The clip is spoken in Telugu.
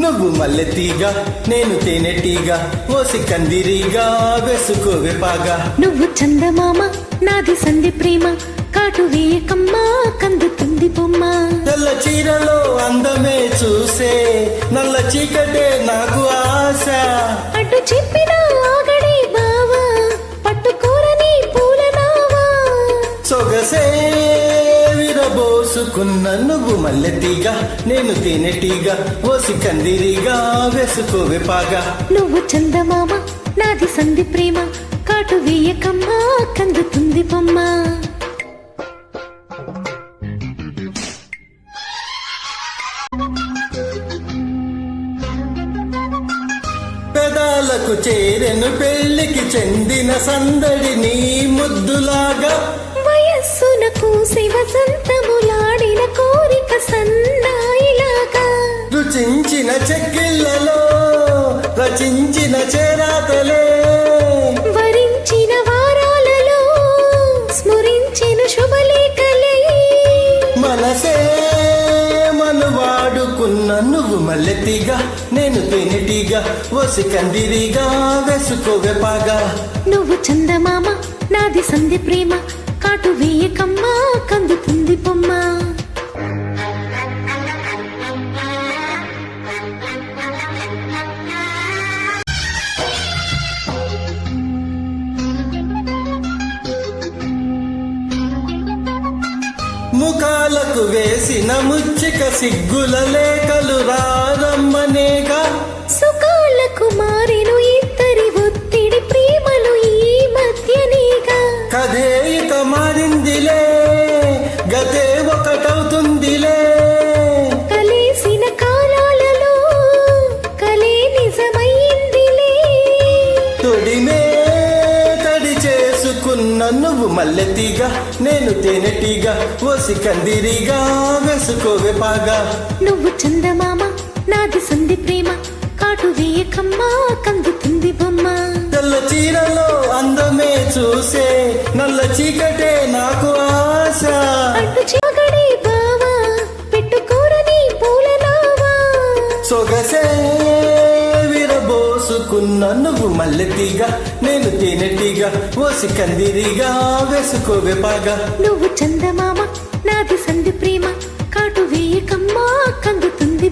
నువ్వు మల్లెతీగ నేను తేనెటీగ ఓసి కందిరీగా వేసుకోవే పాగా. నువ్వు చందమామ నాది సంధి ప్రేమ కాటు వేయకమ్మా కందుతుంది బొమ్మ. తెల్ల చీరలో అందమే చూసే నల్ల చీకటే నాకు ఆశ. అడ్డు చెప్పిన ఆగడే బావా పట్టుకోరని పూల నావా. సొగసే విరబోసుకున్న నువ్వు మల్లెతీగ నేను తేనెటీగ ఓసి కందిరీగా వేసుకోవే పాగా. నువ్వు చందమామ నాది సంధి ప్రేమ కాటు వేయకమ్మా కందుతుంది బొమ్మ. పెదాలకు చేరెను పెళ్లికి చెందిన సందడి నీ ముద్దులాగా. వయస్సునకు శివసంతములాడిన కోరిక సన్నాయిలాగా. రుచించిన చెక్కిళ్ళలో రచించిన చేరాతలే. వరించిన వారాలలో స్మరించిన శుభలేఖలే. మనసే మనువాడుకున్న నువ్వు మల్లెతీగ నేను తేనెటీగ ఓసి కందిరీగా వేసుకోవే పాగా. నువ్వు చందమామ నాది సంధి ప్రేమ కాటు వేయకమ్మా కందుతుంది బొమ్మ. ముఖాలకు వేసిన ముచ్చిక సిగ్గుల లేఖలు రారమ్మనేగా. సుఖాలకు మారెను ఇద్దరి ఒత్తిడి ప్రేమలు ఈ మధ్యనేగా. కథే ఇక మారిందిలే గతే ఒకటవుతుందిలే. కలిసిన కాలాలలో కలే నిజమైందిలే. తొడిమే తడి చేసుకున్న నువ్వు మల్లెతీగ నేను తేనెటీగ ఓసి కందిరీగా వేసుకోవే పాగా. నువ్వు చందమామ నాది సంధి ప్రేమ కాటు వేయకమ్మా కందుతుంది బొమ్మ. తెల్ల చీరలో అందమే చూసే నల్ల చీకటే నాకు ఆశ. అడ్డు చెగడే బావా పెట్టుకోరని పూల నావా. సొగసే విరబోసుకున్న నువ్వు మల్లెతీగ నేను తేనెటీగ ఓసి కందిరీగా వేసుకోవే పాగా. నువ్వు చందమామ నాది సంధి ప్రేమ కాటు వేయకమ్మా కందుతుంది